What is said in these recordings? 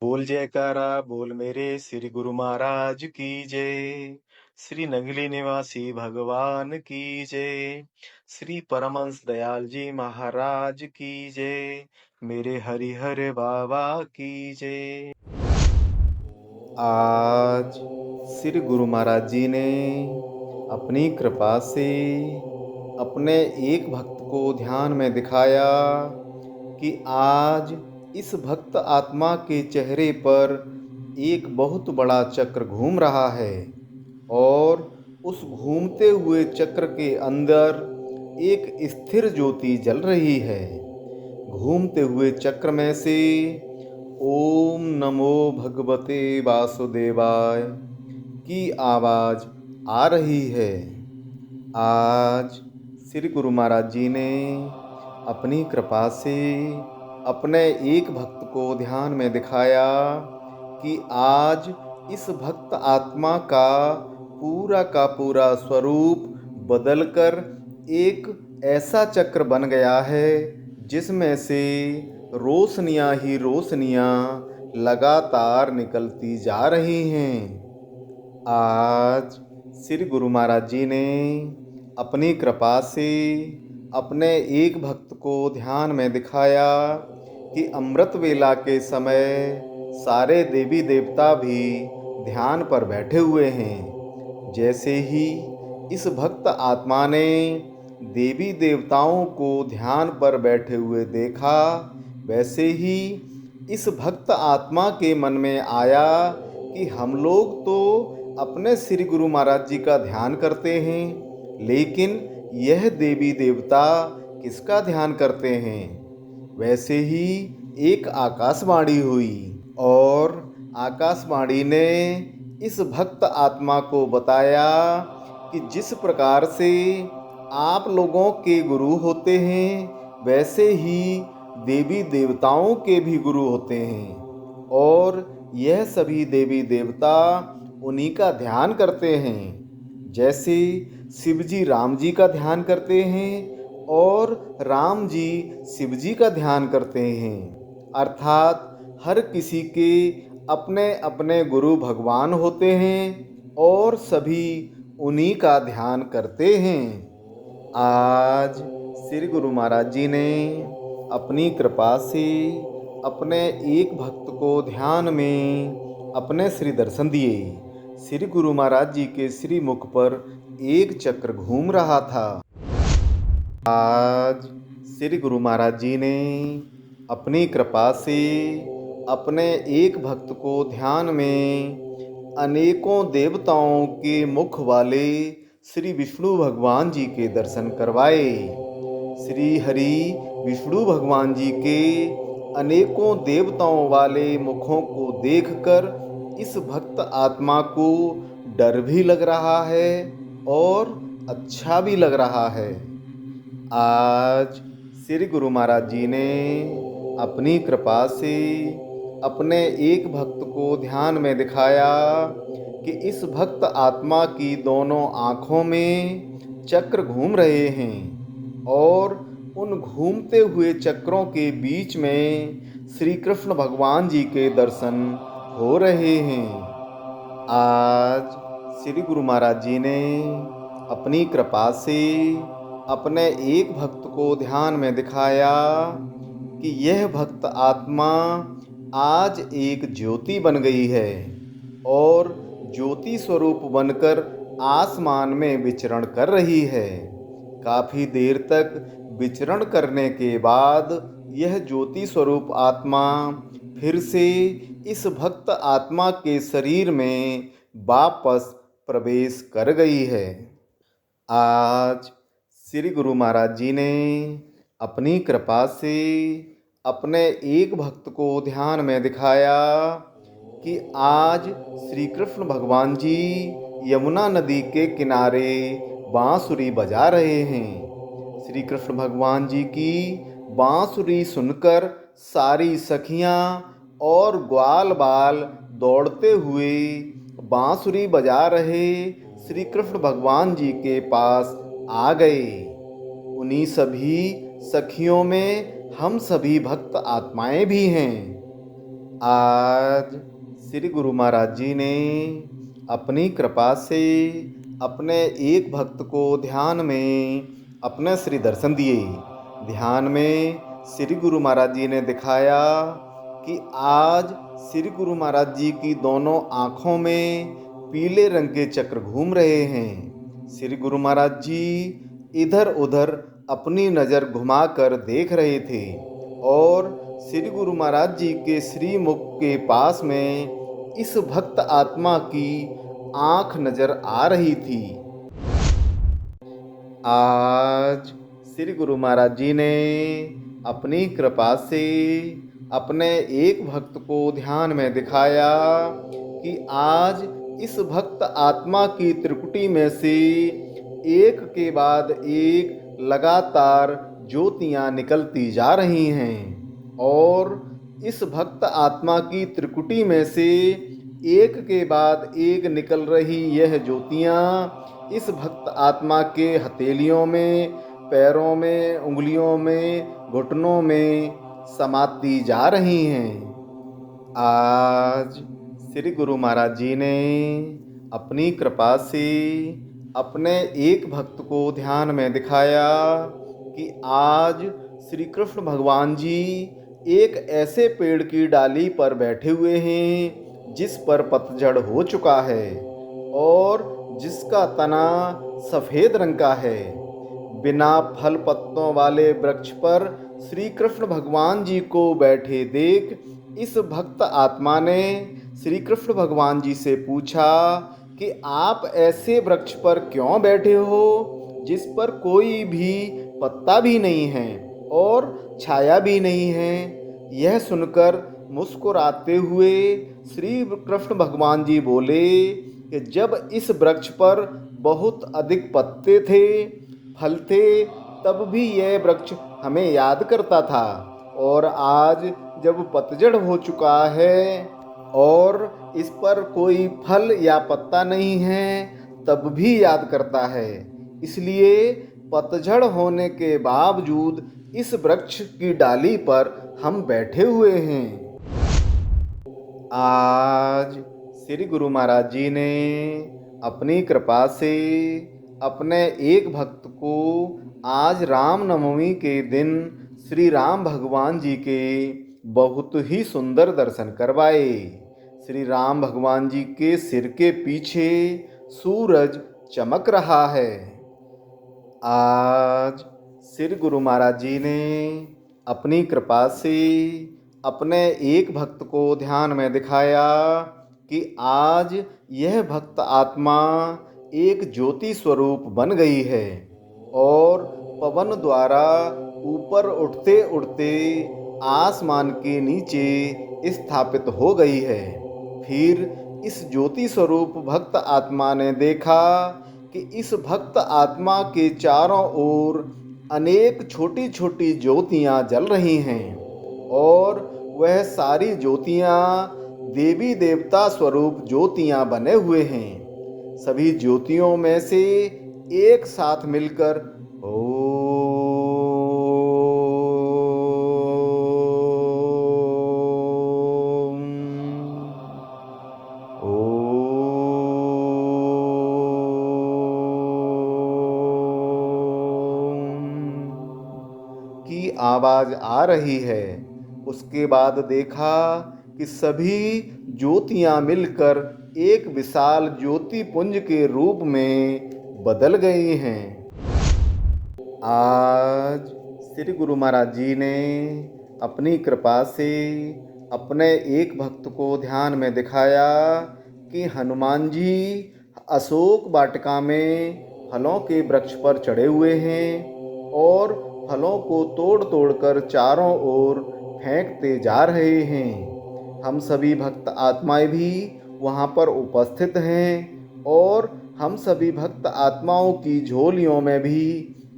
बोल जयकारा बोल मेरे श्री गुरु महाराज की जय। श्री नगली निवासी भगवान की जय। श्री परमहंस दयाल जी महाराज की जय। मेरे हरिहर बाबा की जय। आज श्री गुरु महाराज जी ने अपनी कृपा से अपने एक भक्त को ध्यान में दिखाया कि आज इस भक्त आत्मा के चेहरे पर एक बहुत बड़ा चक्र घूम रहा है और उस घूमते हुए चक्र के अंदर एक स्थिर ज्योति जल रही है। घूमते हुए चक्र में से ओम नमो भगवते वासुदेवाय की आवाज आ रही है। आज श्री गुरु महाराज जी ने अपनी कृपा से अपने एक भक्त को ध्यान में दिखाया कि आज इस भक्त आत्मा का पूरा स्वरूप बदलकर एक ऐसा चक्र बन गया है जिसमें से रोशनियां ही रोशनियां लगातार निकलती जा रही हैं। आज श्री गुरु महाराज जी ने अपनी कृपा से अपने एक भक्त को ध्यान में दिखाया कि अमृत वेला के समय सारे देवी देवता भी ध्यान पर बैठे हुए हैं। जैसे ही इस भक्त आत्मा ने देवी देवताओं को ध्यान पर बैठे हुए देखा, वैसे ही इस भक्त आत्मा के मन में आया कि हम लोग तो अपने श्री गुरु महाराज जी का ध्यान करते हैं, लेकिन यह देवी देवता किसका ध्यान करते हैं। वैसे ही एक आकाशवाणी हुई और आकाशवाणी ने इस भक्त आत्मा को बताया कि जिस प्रकार से आप लोगों के गुरु होते हैं, वैसे ही देवी देवताओं के भी गुरु होते हैं और यह सभी देवी देवता उन्हीं का ध्यान करते हैं। जैसे शिव जी राम जी का ध्यान करते हैं और राम जी शिव जी का ध्यान करते हैं, अर्थात हर किसी के अपने अपने गुरु भगवान होते हैं और सभी उन्हीं का ध्यान करते हैं। आज श्री गुरु महाराज जी ने अपनी कृपा से अपने एक भक्त को ध्यान में अपने श्री दर्शन दिए। श्री गुरु महाराज जी के श्री मुख पर एक चक्र घूम रहा था। आज श्री गुरु महाराज जी ने अपनी कृपा से अपने एक भक्त को ध्यान में अनेकों देवताओं के मुख वाले श्री विष्णु भगवान जी के दर्शन करवाए। श्री हरि विष्णु भगवान जी के अनेकों देवताओं वाले मुखों को देखकर इस भक्त आत्मा को डर भी लग रहा है और अच्छा भी लग रहा है। आज श्री गुरु महाराज जी ने अपनी कृपा से अपने एक भक्त को ध्यान में दिखाया कि इस भक्त आत्मा की दोनों आँखों में चक्र घूम रहे हैं और उन घूमते हुए चक्रों के बीच में श्री कृष्ण भगवान जी के दर्शन हो रहे हैं। आज श्री गुरु महाराज जी ने अपनी कृपा से अपने एक भक्त को ध्यान में दिखाया कि यह भक्त आत्मा आज एक ज्योति बन गई है और ज्योति स्वरूप बनकर आसमान में विचरण कर रही है। काफी देर तक विचरण करने के बाद यह ज्योति स्वरूप आत्मा फिर से इस भक्त आत्मा के शरीर में वापस प्रवेश कर गई है। आज श्री गुरु महाराज जी ने अपनी कृपा से अपने एक भक्त को ध्यान में दिखाया कि आज श्री कृष्ण भगवान जी यमुना नदी के किनारे बांसुरी बजा रहे हैं। श्री कृष्ण भगवान जी की बांसुरी सुनकर सारी सखियां और ग्वाल बाल दौड़ते हुए बांसुरी बजा रहे श्री कृष्ण भगवान जी के पास आ गए। उन्हीं सभी सखियों में हम सभी भक्त आत्माएं भी हैं। आज श्री गुरु महाराज जी ने अपनी कृपा से अपने एक भक्त को ध्यान में अपने श्री दर्शन दिए। ध्यान में श्री गुरु महाराज जी ने दिखाया कि आज श्री गुरु महाराज जी की दोनों आँखों में पीले रंग के चक्र घूम रहे हैं। श्री गुरु महाराज जी इधर उधर अपनी नज़र घुमाकर देख रहे थे और श्री गुरु महाराज जी के श्रीमुख के पास में इस भक्त आत्मा की आँख नजर आ रही थी। आज श्री गुरु महाराज जी ने अपनी कृपा से अपने एक भक्त को ध्यान में दिखाया कि आज इस भक्त आत्मा की त्रिकुटी में से एक के बाद एक लगातार ज्योतियाँ निकलती जा रही हैं और इस भक्त आत्मा की त्रिकुटी में से एक के बाद एक निकल रही यह ज्योतियाँ इस भक्त आत्मा के हथेलियों में, पैरों में, उंगलियों में, घुटनों में समाती जा रही हैं। आज श्री गुरु महाराज जी ने अपनी कृपा से अपने एक भक्त को ध्यान में दिखाया कि आज श्री कृष्ण भगवान जी एक ऐसे पेड़ की डाली पर बैठे हुए हैं जिस पर पतझड़ हो चुका है और जिसका तना सफ़ेद रंग का है। बिना फल पत्तों वाले वृक्ष पर श्री कृष्ण भगवान जी को बैठे देख इस भक्त आत्मा ने श्री कृष्ण भगवान जी से पूछा कि आप ऐसे वृक्ष पर क्यों बैठे हो जिस पर कोई भी पत्ता भी नहीं है और छाया भी नहीं है। यह सुनकर मुस्कुराते हुए श्री कृष्ण भगवान जी बोले कि जब इस वृक्ष पर बहुत अधिक पत्ते थे, फल थे, तब भी यह वृक्ष हमें याद करता था और आज जब पतझड़ हो चुका है और इस पर कोई फल या पत्ता नहीं है तब भी याद करता है। इसलिए पतझड़ होने के बावजूद इस वृक्ष की डाली पर हम बैठे हुए हैं। आज श्री गुरु महाराज जी ने अपनी कृपा से अपने एक भक्त को आज रामनवमी के दिन श्री राम भगवान जी के बहुत ही सुंदर दर्शन करवाए। श्री राम भगवान जी के सिर के पीछे सूरज चमक रहा है। आज श्री गुरु महाराज जी ने अपनी कृपा से अपने एक भक्त को ध्यान में दिखाया कि आज यह भक्त आत्मा एक ज्योति स्वरूप बन गई है और पवन द्वारा ऊपर उठते उठते आसमान के नीचे स्थापित हो गई है। फिर इस ज्योति स्वरूप भक्त आत्मा ने देखा कि इस भक्त आत्मा के चारों ओर अनेक छोटी छोटी ज्योतियाँ जल रही हैं और वह सारी ज्योतियाँ देवी देवता स्वरूप ज्योतियाँ बने हुए हैं। सभी ज्योतियों में से एक साथ मिलकर की आवाज आ रही है। उसके बाद देखा कि सभी ज्योतियां मिलकर एक विशाल ज्योति पुंज के रूप में बदल गई हैं। आज श्री गुरु महाराज जी ने अपनी कृपा से अपने एक भक्त को ध्यान में दिखाया कि हनुमान जी अशोक वाटिका में फलों के वृक्ष पर चढ़े हुए हैं और फलों को तोड़ तोड़ कर चारों ओर फेंकते जा रहे हैं। हम सभी भक्त आत्माएं भी वहाँ पर उपस्थित हैं और हम सभी भक्त आत्माओं की झोलियों में भी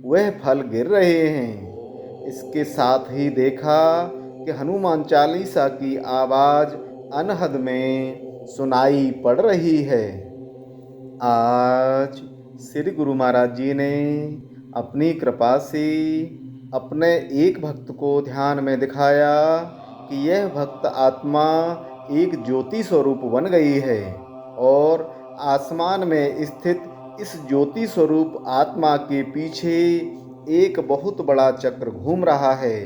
वह फल गिर रहे हैं। इसके साथ ही देखा कि हनुमान चालीसा की आवाज़ अनहद में सुनाई पड़ रही है। आज श्री गुरु महाराज जी ने अपनी कृपा से अपने एक भक्त को ध्यान में दिखाया कि यह भक्त आत्मा एक ज्योति स्वरूप बन गई है और आसमान में स्थित इस ज्योति स्वरूप आत्मा के पीछे एक बहुत बड़ा चक्र घूम रहा है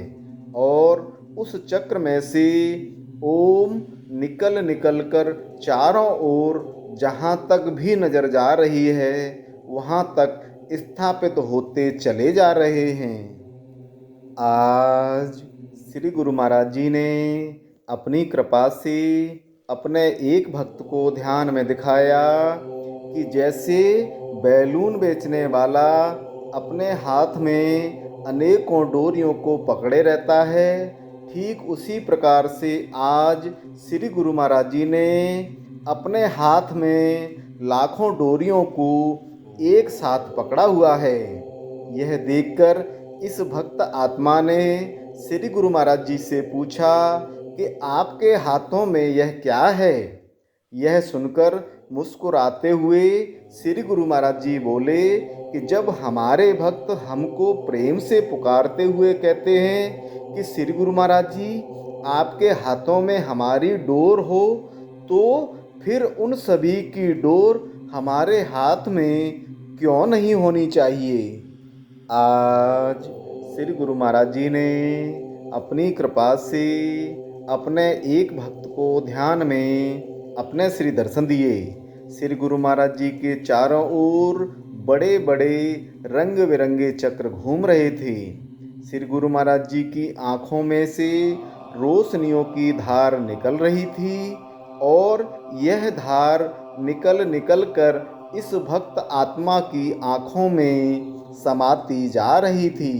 और उस चक्र में से ओम निकल निकल कर चारों ओर जहाँ तक भी नजर जा रही है वहाँ तक स्थापित होते चले जा रहे हैं। आज श्री गुरु महाराज जी ने अपनी कृपा से अपने एक भक्त को ध्यान में दिखाया कि जैसे बैलून बेचने वाला अपने हाथ में अनेकों डोरियों को पकड़े रहता है, ठीक उसी प्रकार से आज श्री गुरु महाराज जी ने अपने हाथ में लाखों डोरियों को एक साथ पकड़ा हुआ है। यह देखकर इस भक्त आत्मा ने श्री गुरु महाराज जी से पूछा कि आपके हाथों में यह क्या है। यह सुनकर मुस्कुराते हुए श्री गुरु महाराज जी बोले कि जब हमारे भक्त हमको प्रेम से पुकारते हुए कहते हैं कि श्री गुरु महाराज जी आपके हाथों में हमारी डोर हो, तो फिर उन सभी की डोर हमारे हाथ में क्यों नहीं होनी चाहिए। आज श्री गुरु महाराज जी ने अपनी कृपा से अपने एक भक्त को ध्यान में अपने श्री दर्शन दिए। श्री गुरु महाराज जी के चारों ओर बड़े बड़े रंग बिरंगे चक्र घूम रहे थे। श्री गुरु महाराज जी की आँखों में से रोशनियों की धार निकल रही थी और यह धार निकल निकल कर इस भक्त आत्मा की आँखों में समाती जा रही थी।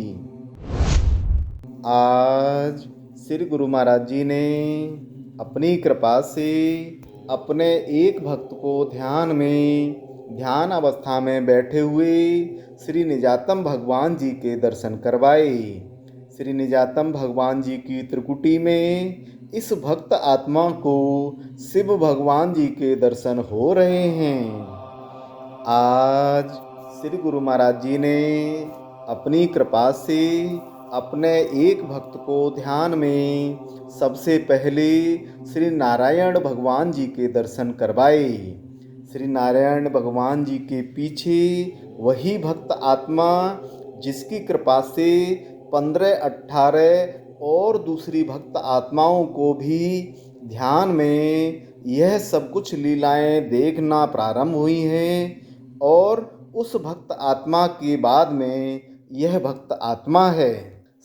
आज श्री गुरु महाराज जी ने अपनी कृपा से अपने एक भक्त को ध्यान अवस्था में बैठे हुए श्री निजातम भगवान जी के दर्शन करवाए। श्री निजातम भगवान जी की त्रिकुटी में इस भक्त आत्मा को शिव भगवान जी के दर्शन हो रहे हैं। आज श्री गुरु महाराज जी ने अपनी कृपा से अपने एक भक्त को ध्यान में सबसे पहले श्री नारायण भगवान जी के दर्शन करवाए। श्री नारायण भगवान जी के पीछे वही भक्त आत्मा जिसकी कृपा से 15-18 और दूसरी भक्त आत्माओं को भी ध्यान में यह सब कुछ लीलाएं देखना प्रारंभ हुई हैं और उस भक्त आत्मा के बाद में यह भक्त आत्मा है।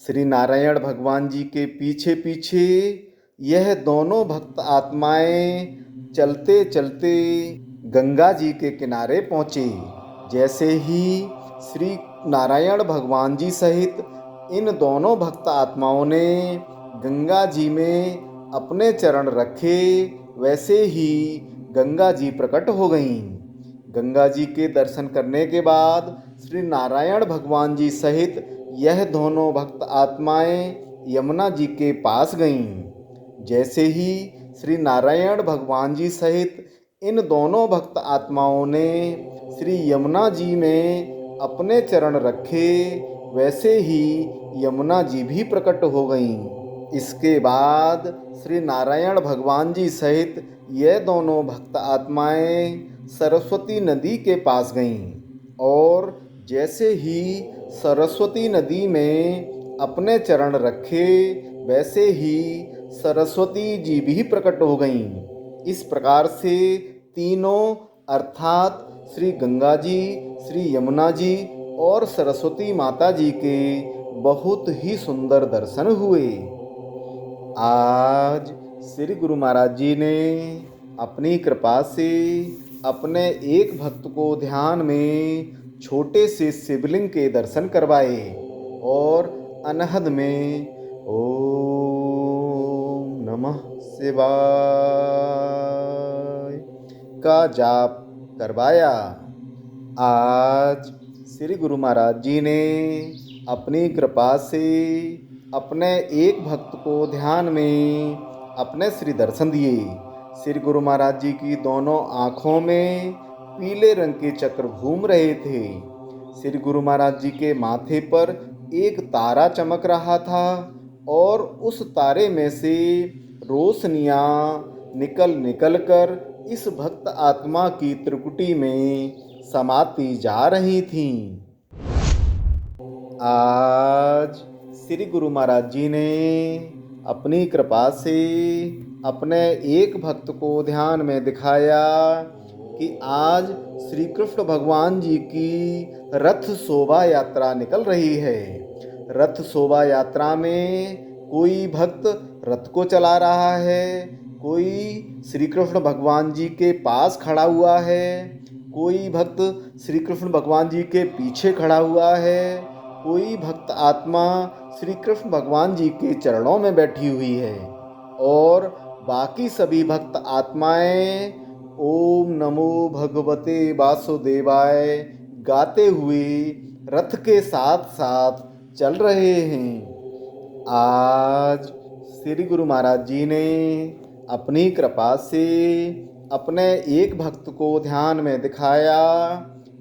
श्री नारायण भगवान जी के पीछे पीछे यह दोनों भक्त आत्माएं चलते चलते गंगा जी के किनारे पहुँचे। जैसे ही श्री नारायण भगवान जी सहित इन दोनों भक्त आत्माओं ने गंगा जी में अपने चरण रखे, वैसे ही गंगा जी प्रकट हो गईं। गंगा जी के दर्शन करने के बाद श्री नारायण भगवान जी सहित यह दोनों भक्त आत्माएं यमुना जी के पास गईं। जैसे ही श्री नारायण भगवान जी सहित इन दोनों भक्त आत्माओं ने श्री यमुना जी में अपने चरण रखे, वैसे ही यमुना जी भी प्रकट हो गईं। इसके बाद श्री नारायण भगवान जी सहित यह दोनों भक्त आत्माएं सरस्वती नदी के पास गईं और जैसे ही सरस्वती नदी में अपने चरण रखे, वैसे ही सरस्वती जी भी प्रकट हो गईं। इस प्रकार से तीनों अर्थात श्री गंगा जी, श्री यमुना जी और सरस्वती माता जी के बहुत ही सुंदर दर्शन हुए। आज श्री गुरु महाराज जी ने अपनी कृपा से अपने एक भक्त को ध्यान में छोटे से शिवलिंग के दर्शन करवाए और अनहद में ओम नमः शिवाय का जाप करवाया। आज श्री गुरु महाराज जी ने अपनी कृपा से अपने एक भक्त को ध्यान में अपने श्री दर्शन दिए। श्री गुरु महाराज जी की दोनों आँखों में पीले रंग के चक्र घूम रहे थे। श्री गुरु महाराज जी के माथे पर एक तारा चमक रहा था और उस तारे में से रोशनियाँ निकल निकल कर इस भक्त आत्मा की त्रिकुटी में समाती जा रही थीं। आज श्री गुरु महाराज जी ने अपनी कृपा से अपने एक भक्त को ध्यान में दिखाया कि आज श्री कृष्ण भगवान जी की रथ शोभा यात्रा निकल रही है। रथ शोभा यात्रा में कोई भक्त रथ को चला रहा है, कोई श्री कृष्ण भगवान जी के पास खड़ा हुआ है, कोई भक्त श्री कृष्ण भगवान जी के पीछे खड़ा हुआ है, कोई भक्त आत्मा श्री कृष्ण भगवान जी के चरणों में बैठी हुई है और बाकी सभी भक्त आत्माएं ओम नमो भगवते वासुदेवाय गाते हुए रथ के साथ साथ चल रहे हैं। आज श्री गुरु महाराज जी ने अपनी कृपा से अपने एक भक्त को ध्यान में दिखाया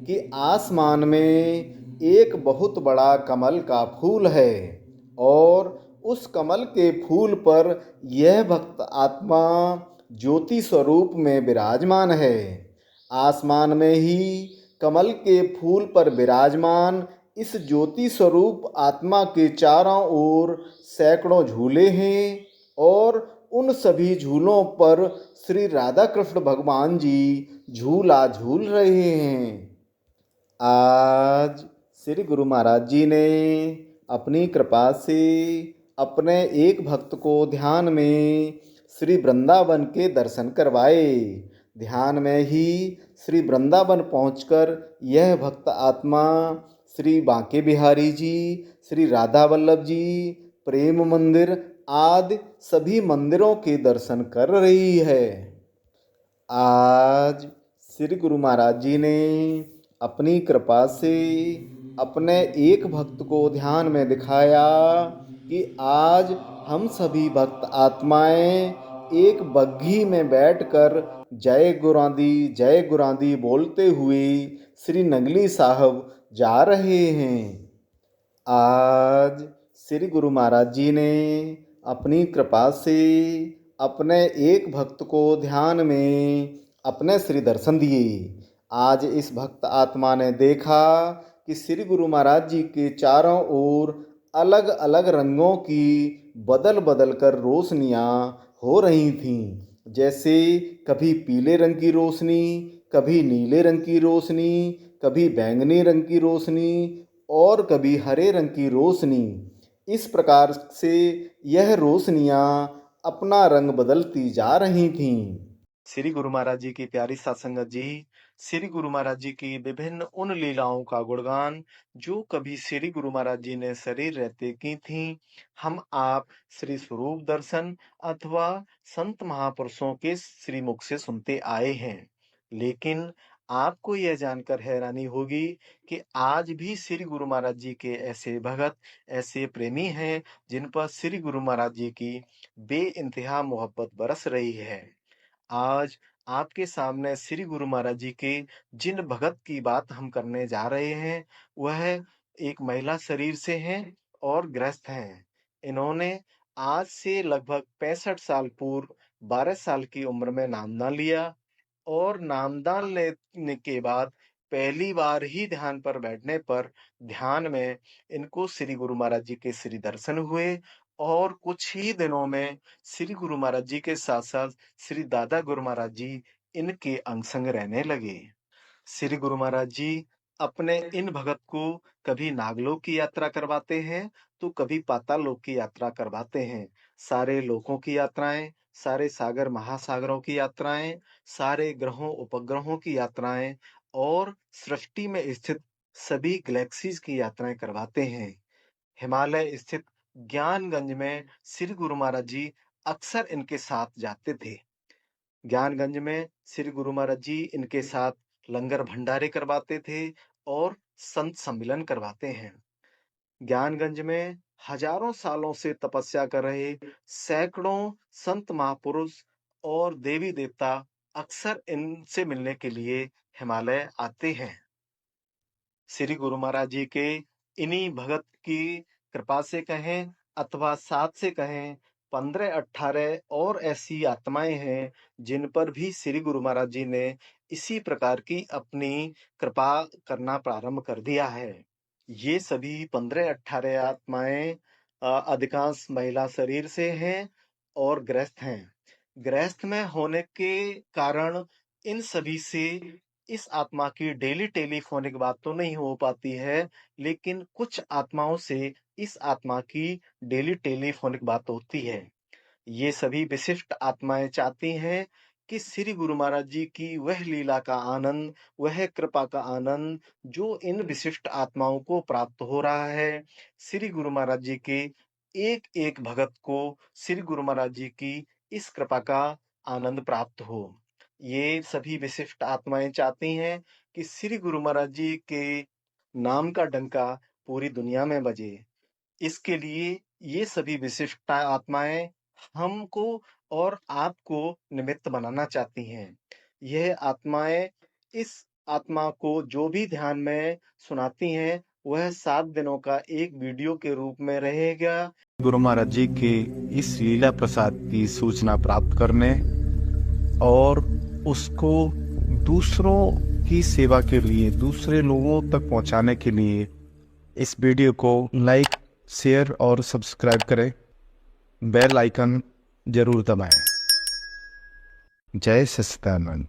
कि आसमान में एक बहुत बड़ा कमल का फूल है और उस कमल के फूल पर यह भक्त आत्मा ज्योति स्वरूप में विराजमान है। आसमान में ही कमल के फूल पर विराजमान इस ज्योति स्वरूप आत्मा के चारों ओर सैकड़ों झूले हैं और उन सभी झूलों पर श्री राधा कृष्ण भगवान जी झूला झूल रहे हैं। आज श्री गुरु महाराज जी ने अपनी कृपा से अपने एक भक्त को ध्यान में श्री वृंदावन के दर्शन करवाए। ध्यान में ही श्री वृंदावन पहुंचकर यह भक्त आत्मा श्री बांके बिहारी जी, श्री राधा वल्लभ जी, प्रेम मंदिर आदि सभी मंदिरों के दर्शन कर रही है। आज श्री गुरु महाराज जी ने अपनी कृपा से अपने एक भक्त को ध्यान में दिखाया कि आज हम सभी भक्त आत्माएं एक बग्घी में बैठकर जय गुरांदी बोलते हुए श्री नगली साहब जा रहे हैं। आज श्री गुरु महाराज जी ने अपनी कृपा से अपने एक भक्त को ध्यान में अपने श्री दर्शन दिए। आज इस भक्त आत्मा ने देखा कि श्री गुरु महाराज जी के चारों ओर अलग अलग रंगों की बदल बदल कर रोशनियाँ हो रही थीं। जैसे कभी पीले रंग की रोशनी, कभी नीले रंग की रोशनी, कभी बैंगनी रंग की रोशनी और कभी हरे रंग की रोशनी। इस प्रकार से यह रोशनियाँ अपना रंग बदलती जा रही थीं। श्री गुरु महाराज जी की प्यारी सत्संगत जी, श्री गुरु महाराज जी की विभिन्न उन लीलाओं का गुणगान जो कभी श्री गुरु महाराज जी ने शरीर रहते की थी, हम आप श्री स्वरूप दर्शन अथवा संत महापुरुषों के श्रीमुख से सुनते आए हैं। लेकिन आपको यह जानकर हैरानी होगी कि आज भी श्री गुरु महाराज जी के ऐसे भगत, ऐसे प्रेमी हैं जिन पर श्री गुरु महाराज जी की बेइंतहा मोहब्बत बरस रही है। आज आपके सामने श्री गुरु महाराज जी के जिन भगत की बात हम करने जा रहे हैं, वह एक महिला शरीर से हैं और गृहस्थ हैं। इन्होंने आज से लगभग 65 साल पूर्व 12 साल की उम्र में नामदान लिया और नामदान लेने के बाद पहली बार ही ध्यान पर बैठने पर ध्यान में इनको श्री गुरु महाराज जी के श्री दर्शन हुए और कुछ ही दिनों में श्री गुरु महाराज जी के साथ साथ श्री दादा गुरु महाराज जी इनके अंग संग रहने लगे। श्री गुरु महाराज जी अपने इन भगत को कभी नागलोक की यात्रा करवाते हैं तो कभी पाताल लोक की यात्रा करवाते हैं। सारे लोकों की यात्राएं, सारे सागर महासागरों की यात्राएं, सारे ग्रहों उपग्रहों की यात्राएं और सृष्टि में स्थित सभी गैलेक्सीज की यात्राएं करवाते हैं। हिमालय स्थित ज्ञानगंज में श्री गुरु महाराज जी अक्सर इनके साथ जाते थे। ज्ञानगंज में श्री गुरु महाराज जी इनके साथ लंगर भंडारे करवाते थे और संत सम्मेलन करवाते हैं। ज्ञानगंज में हजारों सालों से तपस्या कर रहे सैकड़ों संत महापुरुष और देवी देवता अक्सर इनसे मिलने के लिए हिमालय आते हैं। श्री गुरु महाराज जी के इन्हीं भगत की कृपा से कहें अथवा 7 से कहें 15-18 और ऐसी आत्माएं हैं जिन पर भी श्री गुरु महाराज जी ने इसी प्रकार की अपनी कृपा करना प्रारंभ कर दिया है। ये सभी 15-18 आत्माएं अधिकांश महिला शरीर से हैं और गृहस्थ हैं। गृहस्थ में होने के कारण इन सभी से इस आत्मा की डेली टेलीफोनिक बात तो नहीं हो पाती है, लेकिन कुछ आत्माओं से इस आत्मा की डेली टेलीफोनिक बात होती है। ये सभी विशिष्ट आत्माएं चाहती हैं कि श्री गुरु महाराज जी की वह लीला का आनंद, वह कृपा का आनंद जो इन विशिष्ट आत्माओं को प्राप्त हो रहा है, श्री गुरु महाराज जी के एक एक भगत को श्री गुरु महाराज जी की इस कृपा का आनंद प्राप्त हो। ये सभी विशिष्ट आत्माएं चाहती हैं कि श्री गुरु महाराज जी के नाम का डंका पूरी दुनिया में बजे। इसके लिए ये सभी विशिष्ट आत्माएं हमको और आपको निमित्त बनाना चाहती हैं। यह आत्माएं इस आत्मा को जो भी ध्यान में सुनाती हैं, वह 7 दिनों का एक वीडियो के रूप में रहेगा। गुरु महाराज जी के इस लीला प्रसाद की सूचना प्राप्त करने और उसको दूसरों की सेवा के लिए, दूसरे लोगों तक पहुंचाने के लिए इस वीडियो को लाइक, शेयर और सब्सक्राइब करें। बेल आइकन जरूर दबाएं। जय सच्चिदानंद।